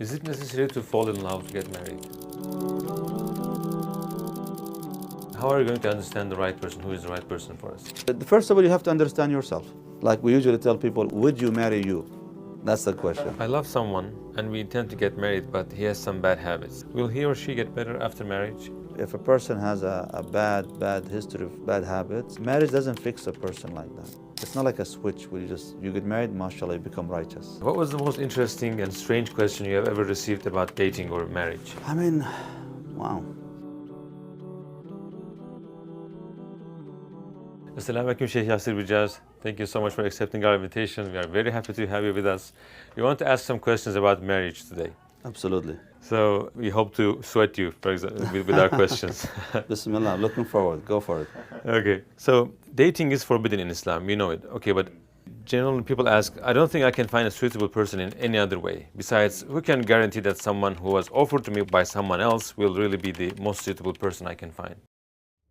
Is it necessary to fall in love to get married? How are you going to understand the right person, who is the right person for us? First of all, you have to understand yourself. Like we usually tell people, would you marry you? That's the question. I love someone and we intend to get married, but he has some bad habits. Will he or she get better after marriage? If a person has a bad history of bad habits, marriage doesn't fix a person like that. It's not like a switch where you get married, mashallah, you become righteous. What was the most interesting and strange question you have ever received about dating or marriage? I mean, wow. Assalamu alaikum, Sheikh Yasir Bijaz. Thank you so much for accepting our invitation. We are very happy to have you with us. We want to ask some questions about marriage today. Absolutely. So we hope to sweat you, for example, with our questions. Bismillah, looking forward, go for it. Okay, so dating is forbidden in Islam, we know it. Okay, but generally people ask, I don't think I can find a suitable person in any other way. Besides, who can guarantee that someone who was offered to me by someone else will really be the most suitable person I can find?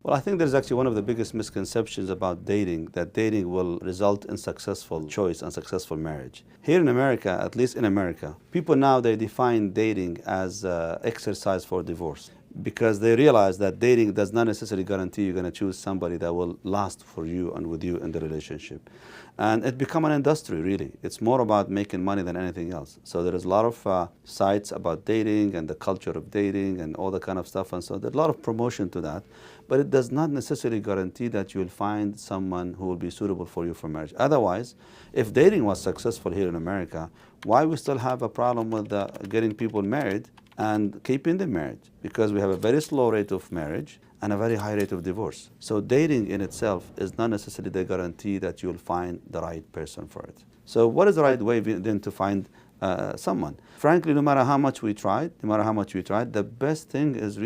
Well, I think there's actually one of the biggest misconceptions about dating, that dating will result in successful choice and successful marriage. Here in America, at least in America, people now, they define dating as exercise for divorce, because they realize that dating does not necessarily guarantee you're going to choose somebody that will last for you and with you in the relationship. And it become an industry, really. It's more about making money than anything else. So there is a lot of sites about dating and the culture of dating and all that kind of stuff. And so there's a lot of promotion to that. But it does not necessarily guarantee that you will find someone who will be suitable for you for marriage. Otherwise, if dating was successful here in America, why we still have a problem with getting people married and keeping them married? Because we have a very slow rate of marriage and a very high rate of divorce. So dating in itself is not necessarily the guarantee that you'll find the right person for it. So what is the right way then to find someone? Frankly, no matter how much we tried, the best thing is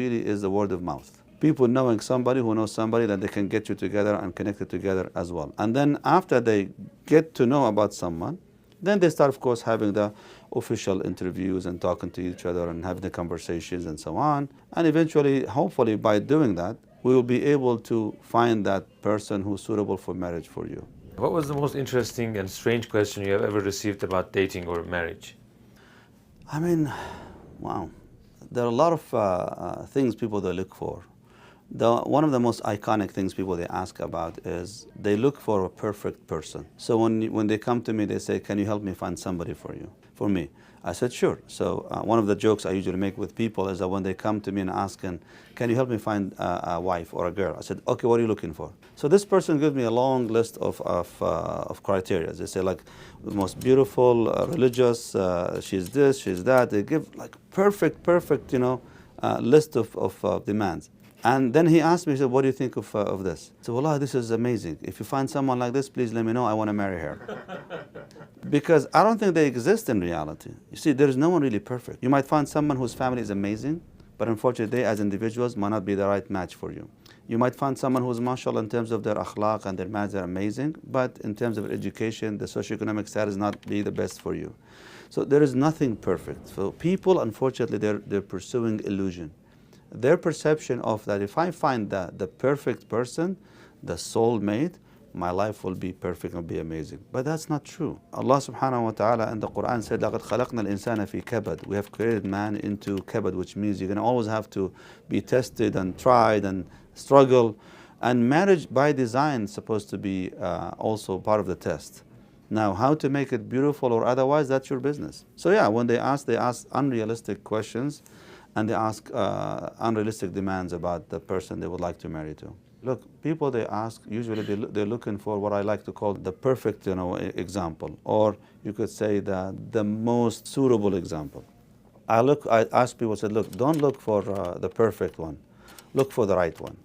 the word of mouth. People knowing somebody who knows somebody that they can get you together and connect it together as well. And then after they get to know about someone, then they start, of course, having the official interviews and talking to each other and having the conversations and so on. And eventually, hopefully, by doing that, we will be able to find that person who's suitable for marriage for you. What was the most interesting and strange question you have ever received about dating or marriage? I mean, wow. There are a lot of things people they look for. One of the most iconic things people they ask about is they look for a perfect person. So when they come to me, they say, can you help me find somebody for me? I said, sure. So one of the jokes I usually make with people is that when they come to me and asking, can you help me find a wife or a girl? I said, okay, what are you looking for? So this person gives me a long list of criteria. They say, like, the most beautiful, religious, she's this, she's that. They give like perfect, list of demands. And then he asked me, he said, what do you think of this? I said, wallah, this is amazing. If you find someone like this, please let me know. I want to marry her. Because I don't think they exist in reality. You see, there is no one really perfect. You might find someone whose family is amazing, but unfortunately, they as individuals might not be the right match for you. You might find someone who's mashallah in terms of their akhlaq and their manners are amazing, but in terms of education, the socioeconomic status not be the best for you. So there is nothing perfect. So people, unfortunately, they're pursuing illusion. Their perception of that, if I find the perfect person, the soulmate, my life will be perfect and be amazing. But that's not true. Allah subhanahu wa ta'ala in the Quran said, لَقَدْ خَلَقْنَا الْإِنسَانَ فِي كَبَدٍ. We have created man into kabad, which means you're going to always have to be tested and tried and struggle. And marriage by design is supposed to be also part of the test. Now, how to make it beautiful or otherwise, that's your business. So yeah, when they ask unrealistic questions, and they ask unrealistic demands about the person they would like to marry to. Look, people they ask, usually they're looking for what I like to call the perfect example, or you could say the most suitable example. I ask people, said, look, don't look for the perfect one, look for the right one.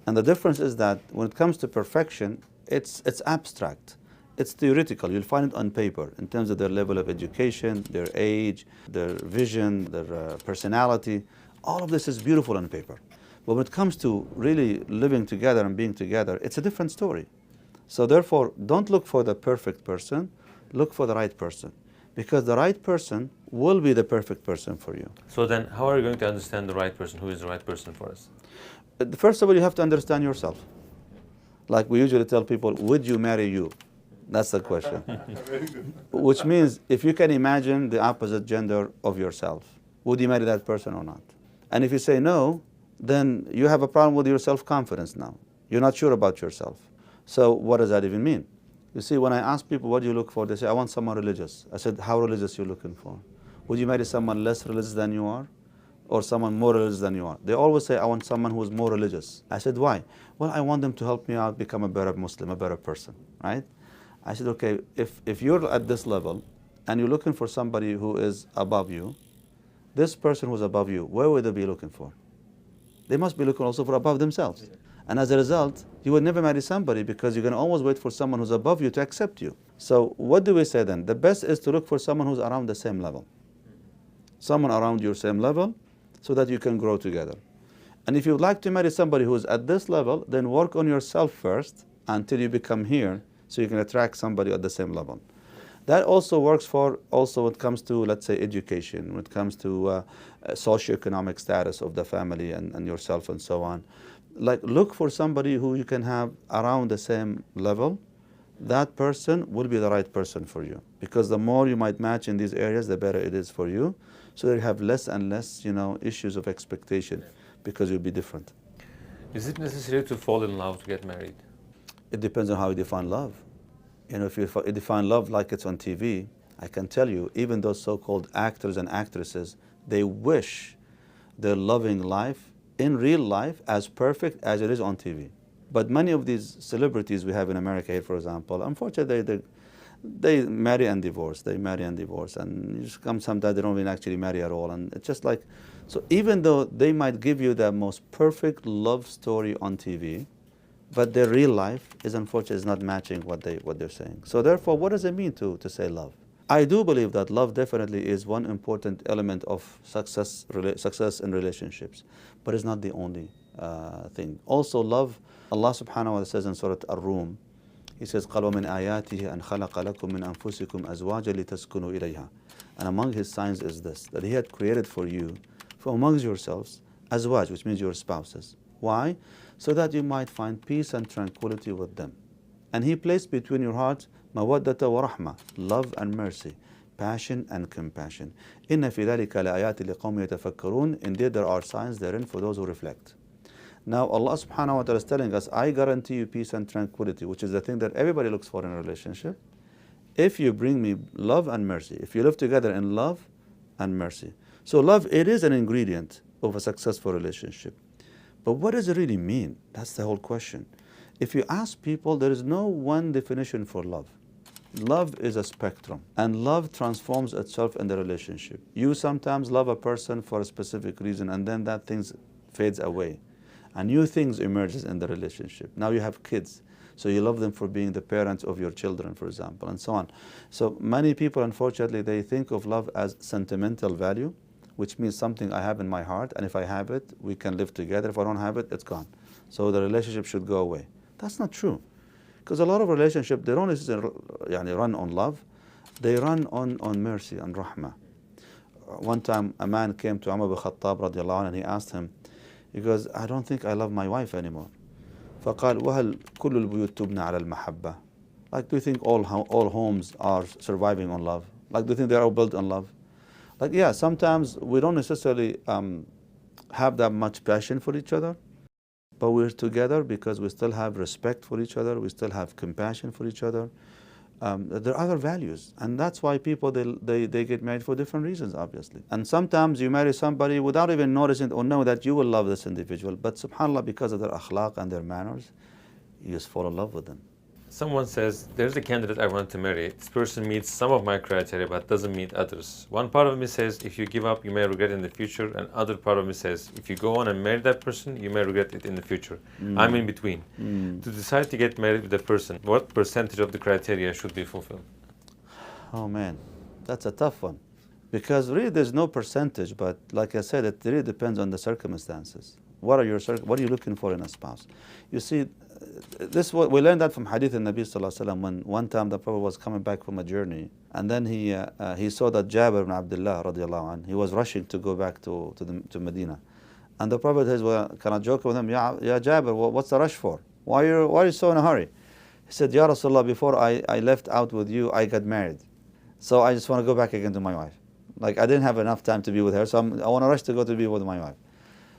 And the difference is that when it comes to perfection, it's abstract. It's theoretical. You'll find it on paper in terms of their level of education, their age, their vision, their personality. All of this is beautiful on paper. But when it comes to really living together and being together, it's a different story. So therefore, don't look for the perfect person, look for the right person. Because the right person will be the perfect person for you. So then, how are you going to understand the right person? Who is the right person for us? First of all, you have to understand yourself. Like we usually tell people, would you marry you? That's the question. Which means if you can imagine the opposite gender of yourself, would you marry that person or not? And if you say no, then you have a problem with your self-confidence now. You're not sure about yourself. So what does that even mean? You see, when I ask people, what do you look for? They say, I want someone religious. I said, how religious are you looking for? Would you marry someone less religious than you are? Or someone more religious than you are? They always say, I want someone who is more religious. I said, why? Well, I want them to help me out become a better Muslim, a better person, right? I said, okay, if you're at this level and you're looking for somebody who is above you, this person who's above you, where would they be looking for? They must be looking also for above themselves. And as a result, you would never marry somebody because you're going to always wait for someone who's above you to accept you. So what do we say then? The best is to look for someone who's around the same level. Someone around your same level so that you can grow together. And if you'd like to marry somebody who's at this level, then work on yourself first until you become here so you can attract somebody at the same level. That also works for also when it comes to, let's say, education, when it comes to socioeconomic status of the family and yourself and so on. Like, look for somebody who you can have around the same level. That person will be the right person for you. Because the more you might match in these areas, the better it is for you. So that you have less and less, issues of expectation because you'll be different. Is it necessary to fall in love to get married? It depends on how you define love. If you define love like it's on TV, I can tell you, even those so-called actors and actresses, they wish their loving life in real life as perfect as it is on TV. But many of these celebrities we have in America here, for example, unfortunately, they marry and divorce. They marry and divorce. And you just come sometimes they don't even actually marry at all. And it's just like, so even though they might give you the most perfect love story on TV, but their real life is unfortunately is not matching what they're saying. So therefore, what does it mean to say love? I do believe that love definitely is one important element of success in relationships, but it's not the only thing. Also love, Allah subhanahu wa ta'ala says in Surah Ar-Rum, He says, قَالْ وَمِنْ آيَاتِهِ أَنْ خَلَقَ لَكُم مِّنْ أَنفُسِكُمْ أَزْوَاجًا لِتَسْكُنُوا إِلَيْهَا. And among His signs is this, that He had created for you, from amongst yourselves, azwaj, which means your spouses. Why? So that you might find peace and tranquility with them. And He placed between your hearts mawaddata wa rahma, love and mercy, passion and compassion. إِنَّ فِي ذَلِكَ لَآيَاتٍ لِقَوْمٍ يَتَفَكَّرُونَ. Indeed, there are signs therein for those who reflect. Now Allah subhanahu wa ta'ala is telling us, I guarantee you peace and tranquility, which is the thing that everybody looks for in a relationship. If you bring me love and mercy, if you live together in love and mercy. So love, it is an ingredient of a successful relationship. But what does it really mean? That's the whole question. If you ask people, there is no one definition for love. Love is a spectrum, and love transforms itself in the relationship. You sometimes love a person for a specific reason, and then that thing fades away. And new things emerges in the relationship. Now you have kids, so you love them for being the parents of your children, for example, and so on. So many people, unfortunately, they think of love as sentimental value, which means something I have in my heart, and if I have it, we can live together. If I don't have it, it's gone. So the relationship should go away. That's not true. Because a lot of relationships, they don't necessarily run on love. They run on mercy and rahmah. One time, a man came to Umar ibn Khattab radiallahu anhu, and he asked him, he goes, I don't think I love my wife anymore. فقال وهل كل البيوت تبنى على المحبة? Like, do you think all homes are surviving on love? Like, do you think they are all built on love? Like, yeah, sometimes we don't necessarily have that much passion for each other, but we're together because we still have respect for each other, we still have compassion for each other. There are other values, and that's why people, they get married for different reasons, obviously. And sometimes you marry somebody without even noticing or know that you will love this individual, but subhanAllah, because of their akhlaq and their manners, you just fall in love with them. Someone says, there's a candidate I want to marry. This person meets some of my criteria but doesn't meet others. One part of me says, if you give up, you may regret it in the future. And other part of me says, if you go on and marry that person, you may regret it in the future. I'm in between. To decide to get married with a person, what percentage of the criteria should be fulfilled? Oh man, that's a tough one. Because really there's no percentage, but like I said, it really depends on the circumstances. What are you looking for in a spouse? You see, we learned that from Hadith in Nabi Sallallahu Alaihi Wasallam, when one time the Prophet was coming back from a journey, and then he saw that Jabir ibn Abdullah radiallahu anh, he was rushing to go back to Medina. And the Prophet says, well, can I joke with him? Ya Jabir, what's the rush for? Why are you so in a hurry? He said, Ya Rasulullah, before I left out with you, I got married. So I just want to go back again to my wife. Like I didn't have enough time to be with her, so I want to rush to go to be with my wife.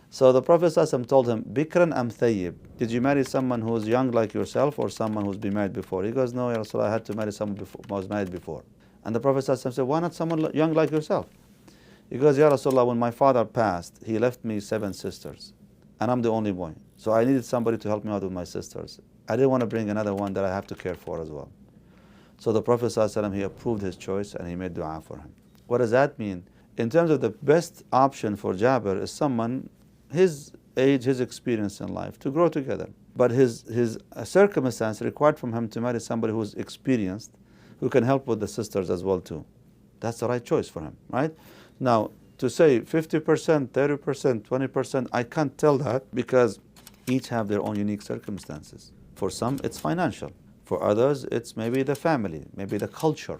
So the Prophet ﷺ told him, Bikran am thayyib. Did you marry someone who's young like yourself or someone who's been married before? He goes, no, Ya Rasulullah, I had to marry someone who was married before. And the Prophet ﷺ said, why not someone young like yourself? He goes, Ya Rasulullah, when my father passed, he left me 7 sisters. And I'm the only boy. So I needed somebody to help me out with my sisters. I didn't want to bring another one that I have to care for as well. So the Prophet ﷺ, he approved his choice and he made dua for him. What does that mean? In terms of the best option for Jabir is someone his age, his experience in life, to grow together. But his circumstance required from him to marry somebody who's experienced, who can help with the sisters as well too. That's the right choice for him, right? Now, to say 50%, 30%, 20%, I can't tell that because each have their own unique circumstances. For some, it's financial. For others, it's maybe the family, maybe the culture,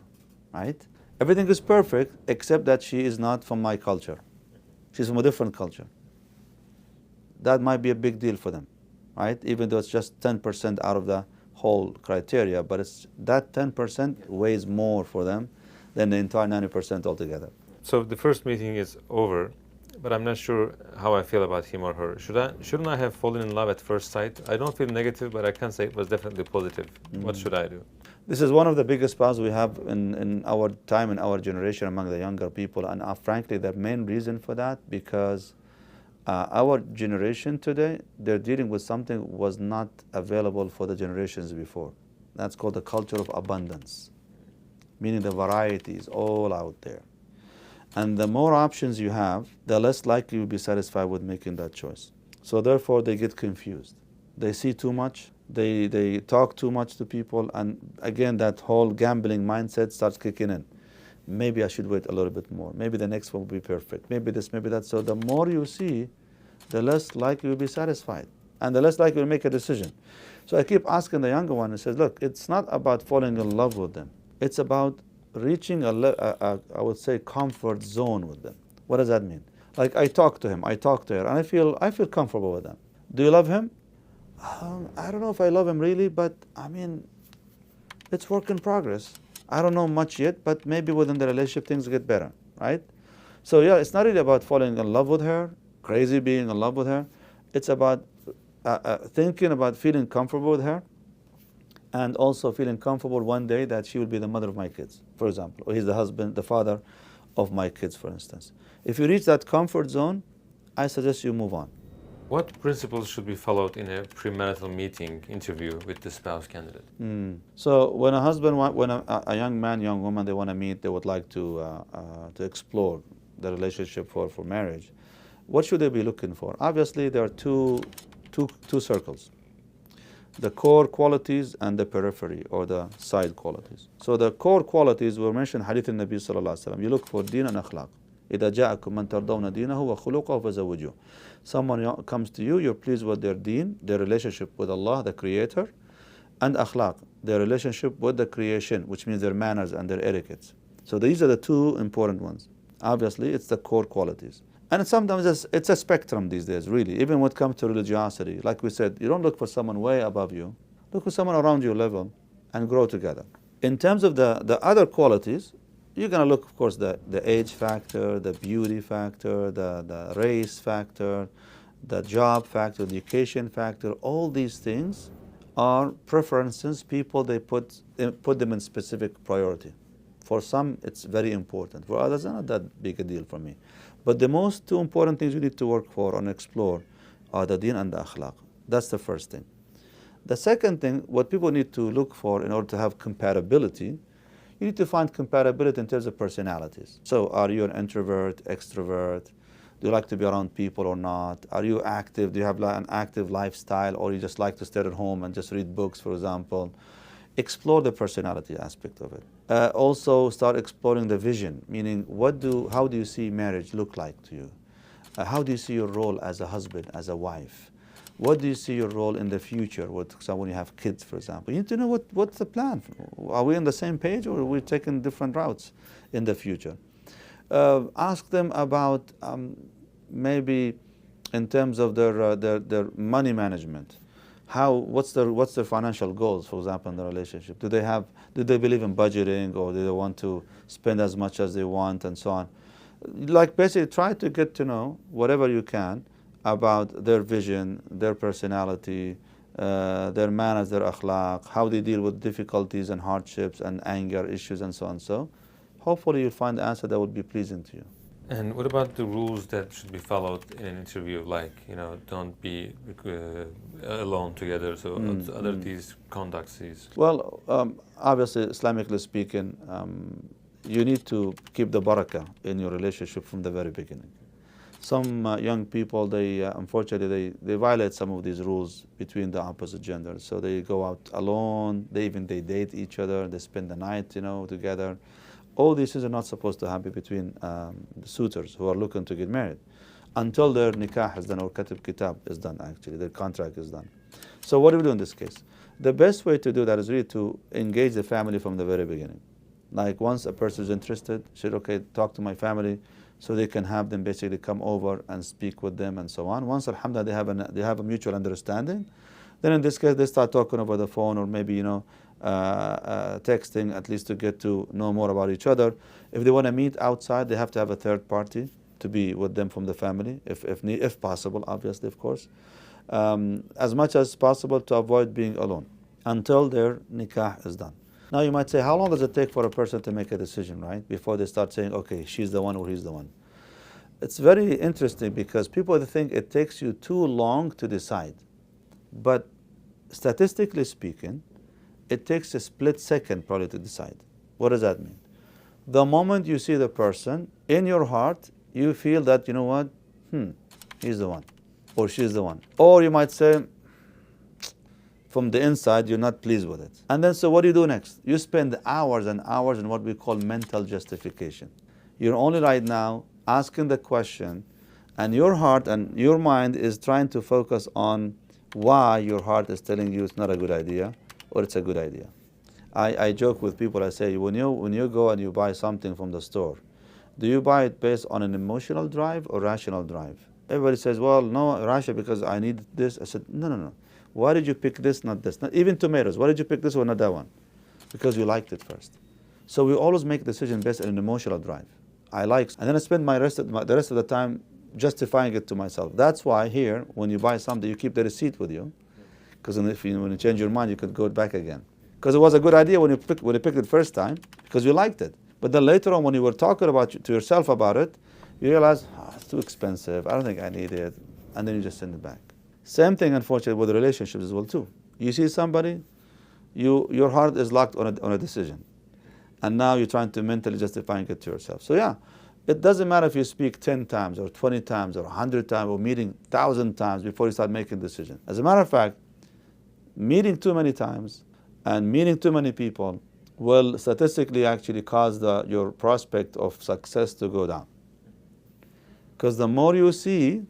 right? Everything is perfect except that she is not from my culture. She's from a different culture. That might be a big deal for them, right? Even though it's just 10% out of the whole criteria, but it's that 10% weighs more for them than the entire 90% altogether. So the first meeting is over, but I'm not sure how I feel about him or her. Shouldn't I have fallen in love at first sight? I don't feel negative, but I can say it was definitely positive. What should I do? This is one of the biggest problems we have in our time, in our generation, among the younger people. And frankly, the main reason for that, because our generation today, they're dealing with something was not available for the generations before. That's called the culture of abundance, meaning the variety is all out there. And the more options you have, the less likely you'll be satisfied with making that choice. So therefore, they get confused. They see too much, they talk too much to people, and again, that whole gambling mindset starts kicking in. Maybe I should wait a little bit more. Maybe the next one will be perfect. Maybe this, maybe that. So the more you see, the less likely you'll be satisfied, and the less likely you'll make a decision. So I keep asking the younger one and says, look, it's not about falling in love with them. It's about reaching I would say, comfort zone with them. What does that mean? Like I talk to him, I talk to her, and I feel comfortable with them. Do you love him? I don't know if I love him really, but I mean, it's work in progress. I don't know much yet, but maybe within the relationship things get better, right? So yeah, it's not really about falling in love with her, crazy being in love with her. It's about thinking about feeling comfortable with her, and also feeling comfortable one day that she will be the mother of my kids, for example, or he's the husband, the father of my kids, for instance. If you reach that comfort zone, I suggest you move on. What principles should be followed in a premarital meeting interview with the spouse candidate? So when a husband, when a young man, young woman, they want to meet, they would like to explore the relationship for marriage, what should they be looking for? Obviously, there are two circles: the core qualities and the periphery, or the side qualities. So the core qualities were mentioned in Hadith al-Nabi sallallahu alaihi wasallam. You look for deen and akhlaq. إِذَا جَاءَكُمْ مَنْ تَرْضَوْنَ دِينَهُ وَخُلُقَهُ فَزَوِّجُوهُ. Someone comes to you, you're pleased with their deen, their relationship with Allah, the Creator, and akhlaq, their relationship with the creation, which means their manners and their etiquettes. So these are the two important ones. Obviously, it's the core qualities. And sometimes it's a spectrum these days, really. Even when it comes to religiosity, like we said, you don't look for someone way above you. Look for someone around your level and grow together. In terms of the other qualities, you're going to look, of course, the age factor, the beauty factor, the race factor, the job factor, the education factor. All these things are preferences. People, they put them in specific priority. For some, it's very important. For others, it's not that big a deal for me. But the most two important things you need to work for and explore are the deen and the akhlaq. That's the first thing. The second thing, what people need to look for in order to have compatibility, you need to find compatibility in terms of personalities. So are you an introvert, extrovert? Do you like to be around people or not? Are you active? Do you have an active lifestyle, or you just like to stay at home and just read books, for example? Explore the personality aspect of it. Also start exploring the vision, meaning how do you see marriage look like to you? How do you see your role as a husband, as a wife? What do you see your role in the future? When you have kids, for example, you need to know what's the plan. Are we on the same page, or are we taking different routes in the future? Ask them about maybe in terms of their money management. What's their financial goals, for example, in the relationship? Do they believe in budgeting, or do they want to spend as much as they want, and so on? Like, basically try to get to know whatever you can about their vision, their personality, their manners, their akhlaq, how they deal with difficulties and hardships and anger issues, and so on. So hopefully you'll find the answer that would be pleasing to you. And what about the rules that should be followed in an interview? Like, don't be alone together. So other these conducts, these. Well, obviously, Islamically speaking, you need to keep the barakah in your relationship from the very beginning. Some young people, they unfortunately they violate some of these rules between the opposite genders. So they go out alone. They date each other. They spend the night, together. All these things are not supposed to happen between the suitors who are looking to get married, until their nikah is done, or katib kitab is done. Actually, their contract is done. So what do we do in this case? The best way to do that is really to engage the family from the very beginning. Like, once a person is interested, say, okay, talk to my family, so they can have them basically come over and speak with them, and so on. Once, alhamdulillah, they have a mutual understanding, then in this case they start talking over the phone, or maybe texting, at least to get to know more about each other. If they want to meet outside, they have to have a third party to be with them from the family, if possible, obviously, of course. As much as possible to avoid being alone until their nikah is done. Now you might say, how long does it take for a person to make a decision, right? Before they start saying, okay, she's the one or he's the one. It's very interesting, because people think it takes you too long to decide. But statistically speaking, it takes a split second probably to decide. What does that mean? The moment you see the person, in your heart, you feel that, you know what, he's the one, or she's the one. Or you might say, from the inside, you're not pleased with it. And then, so what do you do next? You spend hours and hours in what we call mental justification. You're only right now asking the question, and your heart and your mind is trying to focus on why your heart is telling you it's not a good idea, or it's a good idea. I joke with people, I say, when you go and you buy something from the store, do you buy it based on an emotional drive or rational drive? Everybody says, well, no, rational, because I need this. I said, no. Why did you pick this, not this? Not even tomatoes. Why did you pick this one, not that one? Because you liked it first. So we always make decisions based on an emotional drive. I like, and then I spend the rest of the time justifying it to myself. That's why here, when you buy something, you keep the receipt with you, because when you change your mind, you could go back again. Because it was a good idea when you picked it first time, because you liked it. But then later on, when you were talking to yourself about it, you realize, it's too expensive. I don't think I need it, and then you just send it back. Same thing, unfortunately, with relationships as well too. You see somebody, your heart is locked on a decision, and now you're trying to mentally justify it to yourself. So yeah, it doesn't matter if you speak 10 times or 20 times or 100 times or meeting 1,000 times before you start making a decision. As a matter of fact, meeting too many times and meeting too many people will statistically actually cause your prospect of success to go down. Because the more you see,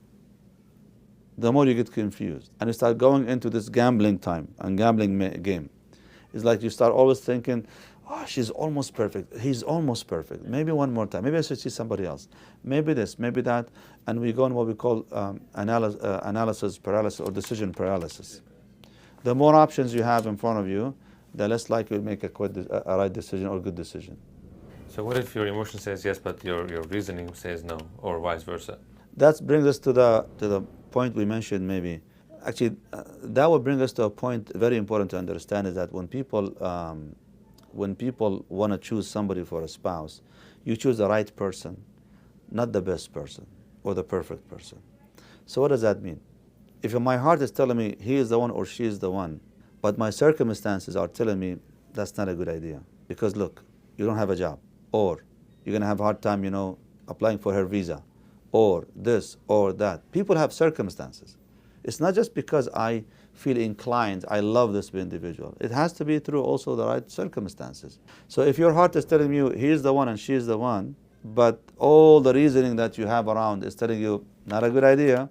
the more you get confused, and you start going into this gambling time and gambling game. It's like you start always thinking, oh, she's almost perfect, he's almost perfect, maybe one more time, maybe I should see somebody else, maybe this, maybe that, and we go in what we call analysis paralysis, or decision paralysis. The more options you have in front of you, the less likely you'll make a right decision or good decision. So what if your emotion says yes, but your reasoning says no, or vice versa? That brings us to the point we mentioned, maybe. Actually, that would bring us to a point very important to understand, is that when people want to choose somebody for a spouse, you choose the right person, not the best person or the perfect person. So what does that mean? If my heart is telling me he is the one or she is the one, but my circumstances are telling me that's not a good idea, because look, you don't have a job, or you're going to have a hard time, applying for her visa, or this or that. People have circumstances. It's not just because I feel inclined, I love this individual. It has to be through also the right circumstances. So if your heart is telling you he is the one and she is the one, but all the reasoning that you have around is telling you not a good idea,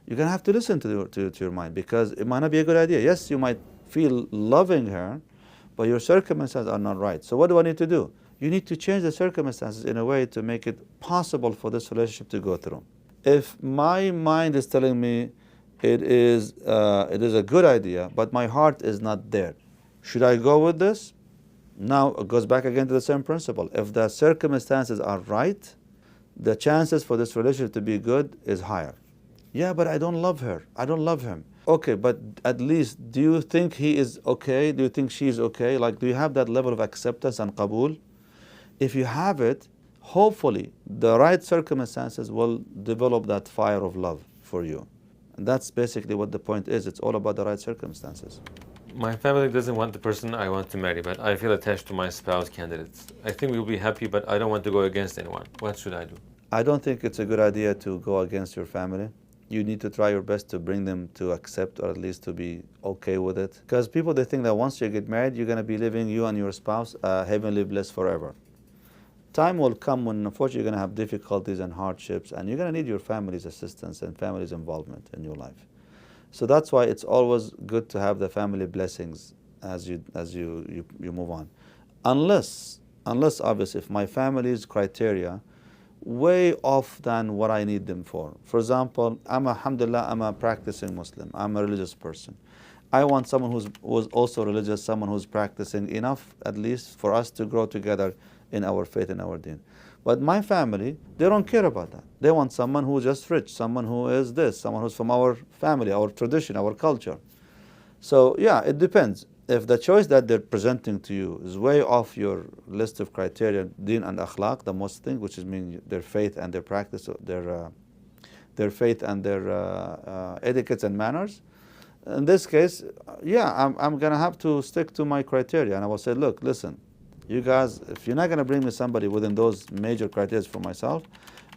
you're going to have to listen to your mind, because it might not be a good idea. Yes, you might feel loving her, but your circumstances are not right. So what do I need to do? You need to change the circumstances in a way to make it possible for this relationship to go through. If my mind is telling me it is a good idea, but my heart is not there. Should I go with this? Now it goes back again to the same principle. If the circumstances are right, the chances for this relationship to be good is higher. Yeah, but I don't love her. I don't love him. Okay, but at least do you think he is okay? Do you think she is okay? Like, do you have that level of acceptance and qabul? If you have it, hopefully the right circumstances will develop that fire of love for you. And that's basically what the point is. It's all about the right circumstances. My family doesn't want the person I want to marry, but I feel attached to my spouse candidates. I think we'll be happy, but I don't want to go against anyone. What should I do? I don't think it's a good idea to go against your family. You need to try your best to bring them to accept, or at least to be okay with it. Because people, they think that once you get married, you're going to be living, you and your spouse, heavenly bliss forever. Time will come when unfortunately you're going to have difficulties and hardships, and you're going to need your family's assistance and family's involvement in your life. So that's why it's always good to have the family blessings as you move on. Unless obviously if my family's criteria way off than what I need them for. For example, alhamdulillah, I'm a practicing Muslim. I'm a religious person. I want someone who's also religious, someone who's practicing enough at least for us to grow together in our faith and our deen. But my family, they don't care about that. They want someone who's just rich, someone who is this, someone who's from our family, our tradition, our culture. So yeah, it depends. If the choice that they're presenting to you is way off your list of criteria, deen and akhlaq, the most thing, which is mean their faith and their practice, their faith and their etiquettes and manners. In this case, yeah, I'm gonna have to stick to my criteria, and I will say, look, listen, you guys, if you're not gonna bring me somebody within those major criteria for myself,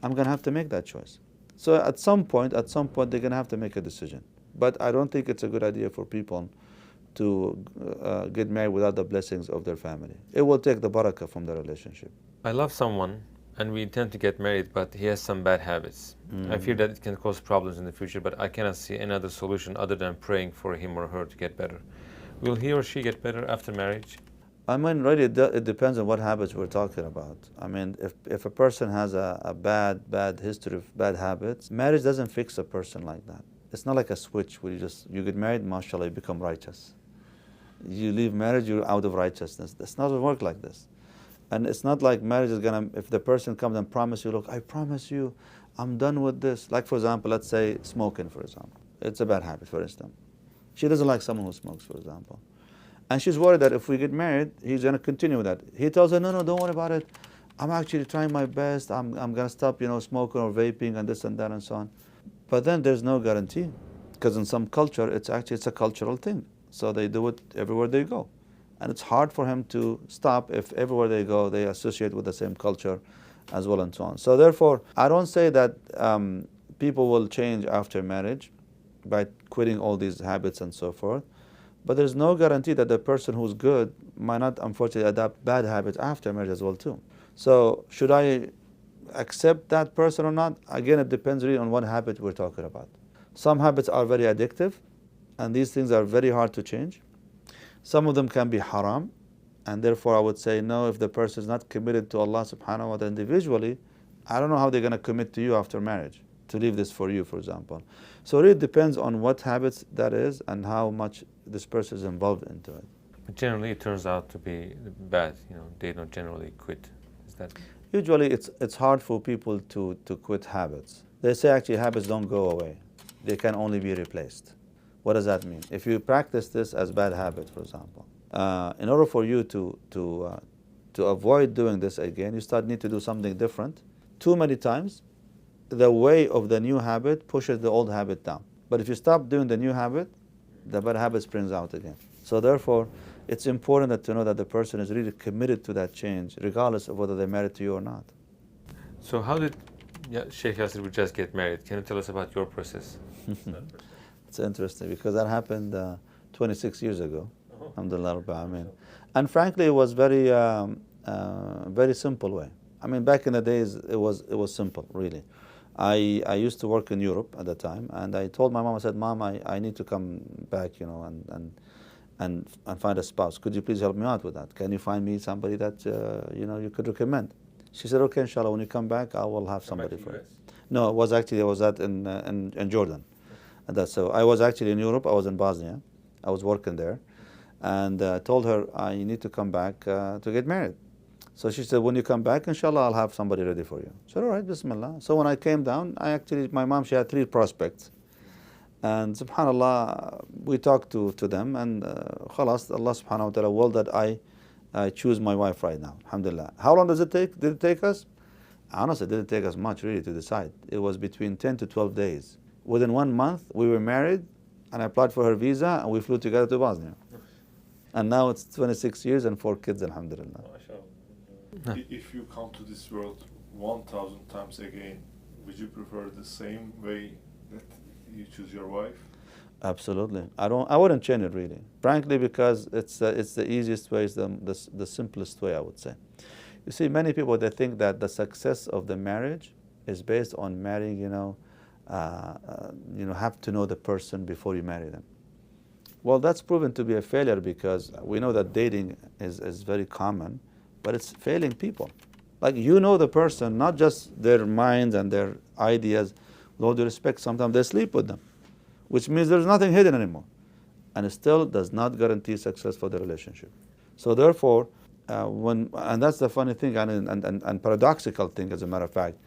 I'm gonna have to make that choice. So at some point, they're gonna have to make a decision. But I don't think it's a good idea for people to get married without the blessings of their family. It will take the barakah from the relationship. I love someone and we intend to get married, but he has some bad habits. I fear that it can cause problems in the future, but I cannot see any other solution other than praying for him or her to get better. Will he or she get better after marriage? I mean, really, it depends on what habits we're talking about. I mean, if a person has a bad history of bad habits, marriage doesn't fix a person like that. It's not like a switch where you get married, mashallah, you become righteous. You leave marriage, you're out of righteousness. It's not gonna work like this. And it's not like marriage is gonna, if the person comes and promises you, look, I promise you, I'm done with this. Like, for example, let's say smoking, for example. It's a bad habit, for instance. She doesn't like someone who smokes, for example. And she's worried that if we get married, he's gonna continue with that. He tells her, no, don't worry about it. I'm actually trying my best. I'm gonna stop, smoking or vaping and this and that and so on. But then there's no guarantee, because in some culture, it's a cultural thing. So they do it everywhere they go. And it's hard for him to stop if everywhere they go, they associate with the same culture as well and so on. So therefore, I don't say that people will change after marriage by quitting all these habits and so forth. But there's no guarantee that the person who's good might not, unfortunately, adapt bad habits after marriage as well too. So should I accept that person or not? Again, it depends really on what habit we're talking about. Some habits are very addictive, and these things are very hard to change. Some of them can be haram, and therefore I would say no, if the person is not committed to Allah subhanahu wa ta'ala individually, I don't know how they're going to commit to you after marriage, to leave this for you, for example. So it really depends on what habits that is and how much this person is involved into it. But generally it turns out to be bad, they don't generally quit. Is that? Usually it's hard for people to quit habits. They say actually habits don't go away. They can only be replaced. What does that mean? If you practice this as bad habit, for example, in order for you to avoid doing this again, you need to do something different. Too many times, the way of the new habit pushes the old habit down. But if you stop doing the new habit, the bad habit springs out again. So therefore, it's important to know that the person is really committed to that change, regardless of whether they're married to you or not. So how did Sheikh Yasser would just get married? Can you tell us about your process? It's interesting because that happened 26 years ago. Alhamdulillah Rabbil Alameen. And frankly, it was very simple way. I mean, back in the days, it was simple, really. I used to work in Europe at the time, and I told my mom, I said, Mom, I need to come back, and find a spouse. Could you please help me out with that? Can you find me somebody that you could recommend? She said, okay, inshallah, when you come back, I will have somebody for you. No, I was at in Jordan. And that's so I was actually in Europe. I was in Bosnia. I was working there, and I told her I need to come back to get married. So she said, when you come back, inshallah, I'll have somebody ready for you. I said, all right, bismillah. So when I came down, my mom, she had 3 prospects. And subhanallah, we talked to them, and khalas, Allah subhanahu wa ta'ala will that I choose my wife right now, alhamdulillah. How long does it take? Did it take us? Honestly, it didn't take us much really to decide. It was between 10 to 12 days. Within 1 month, we were married, and I applied for her visa, and we flew together to Bosnia. And now it's 26 years and 4 kids, alhamdulillah. If you come to this world 1,000 times again, would you prefer the same way that you choose your wife? Absolutely. I wouldn't change it really. Frankly, because it's the easiest way, it's the simplest way, I would say. You see, many people, they think that the success of the marriage is based on marrying, have to know the person before you marry them. Well, that's proven to be a failure, because we know that dating is very common, but it's failing people. Like, you know the person, not just their minds and their ideas. With all due respect, sometimes they sleep with them, which means there's nothing hidden anymore. And it still does not guarantee success for the relationship. So therefore, and that's the funny thing and paradoxical thing, as a matter of fact,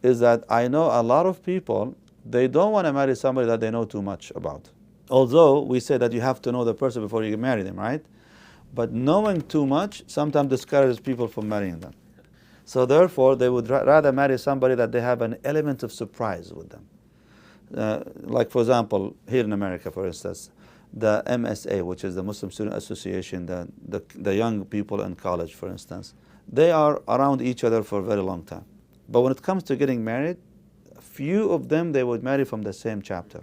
is that I know a lot of people, they don't want to marry somebody that they know too much about. Although we say that you have to know the person before you marry them, right? But knowing too much sometimes discourages people from marrying them. So therefore, they would rather marry somebody that they have an element of surprise with them. Like, for example, here in America, for instance, the MSA, which is the Muslim Student Association, the young people in college, for instance, they are around each other for a very long time. But when it comes to getting married, few of them, they would marry from the same chapter.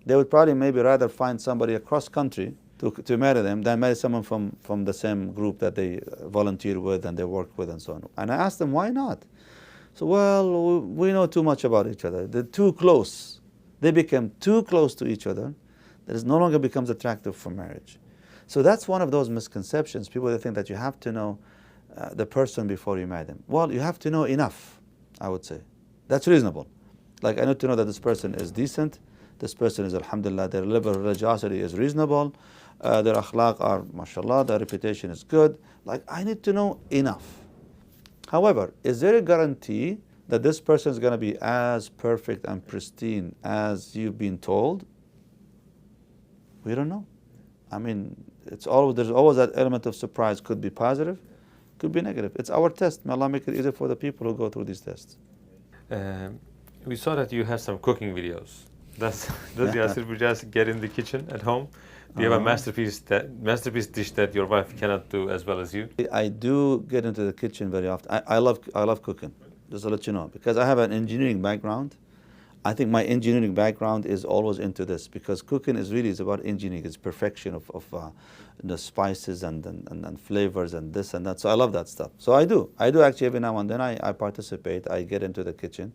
They would probably maybe rather find somebody across country to marry them than marry someone from the same group that they volunteer with and they work with and so on. And I asked them, why not? So, well, we know too much about each other. They're too close. They become too close to each other that it no longer becomes attractive for marriage. So that's one of those misconceptions. People, they think that you have to know the person before you marry them. Well, you have to know enough, I would say. That's reasonable. Like, I need to know that this person is decent. This person is, alhamdulillah, their level of religiosity is reasonable. Their akhlaq are, mashallah, their reputation is good. Like, I need to know enough. However, is there a guarantee that this person is going to be as perfect and pristine as you've been told? We don't know. I mean, there's always that element of surprise. Could be positive, could be negative. It's our test. May Allah make it easier for the people who go through these tests. We saw that you have some cooking videos. Does Yasir just get in the kitchen at home? Do you have a masterpiece dish that your wife cannot do as well as you? I do get into the kitchen very often. I love cooking, just to let you know, because I have an engineering background. I think my engineering background is always into this, because cooking is about engineering. It's perfection of the spices and flavors and this and that. So I love that stuff. So I do actually every now and then I participate. I get into the kitchen.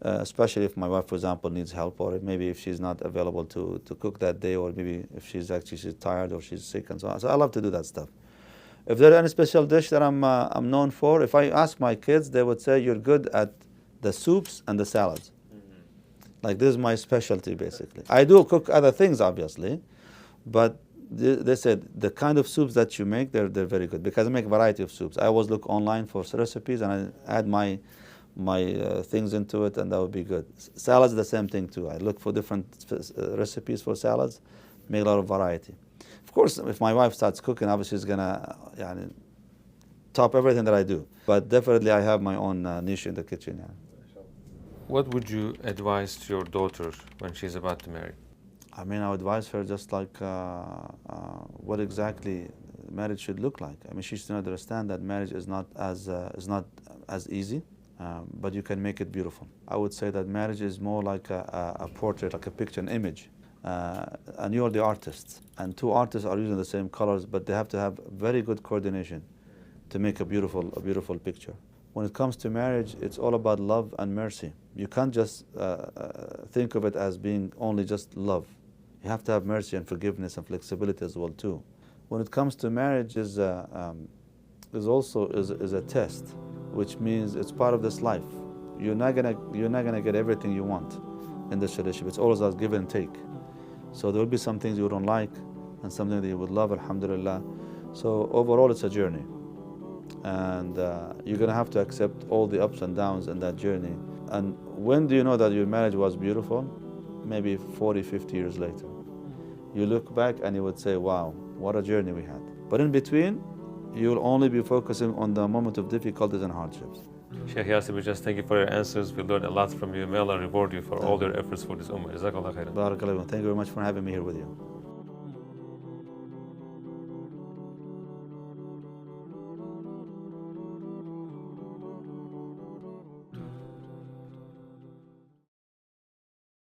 Especially if my wife, for example, needs help, or maybe if she's not available to cook that day, or maybe if she's tired or she's sick and so on. So I love to do that stuff. If there's any special dish that I'm known for, if I ask my kids, they would say, you're good at the soups and the salads. Like, this is my specialty, basically. I do cook other things, obviously, but they said the kind of soups that you make, they're very good, because I make a variety of soups. I always look online for recipes, and I add my things into it, and that would be good. Salads, the same thing too. I look for different recipes for salads, make a lot of variety. Of course, if my wife starts cooking, obviously it's gonna top everything that I do. But definitely I have my own niche in the kitchen. Yeah. What would you advise to your daughter when she's about to marry? I mean, I would advise her just like what exactly marriage should look like. I mean, she should understand that marriage is not as easy. But you can make it beautiful. I would say that marriage is more like a portrait, like a picture, an image. And you're the artist. And 2 artists are using the same colors, but they have to have very good coordination to make a beautiful picture. When it comes to marriage, it's all about love and mercy. You can't just think of it as being only just love. You have to have mercy and forgiveness and flexibility as well too. When it comes to marriage, is also a test, which means it's part of this life. You're not gonna get everything you want. in this relationship. It's always a give and take. So there will be some things you don't like and something that you would love, alhamdulillah. So overall, it's a journey. And you're going to have to accept all the ups and downs in that journey. And when do you know that your marriage was beautiful? Maybe 40, 50 years later. You look back and you would say, wow, what a journey we had. But in between, you'll only be focusing on the moment of difficulties and hardships. Sheikh Yasir, we just thank you for your answers. We learned a lot from you. May Allah reward you for all your efforts for this ummah. Jazakallah khairan. Barakallahu. Thank you very much for having me here with you.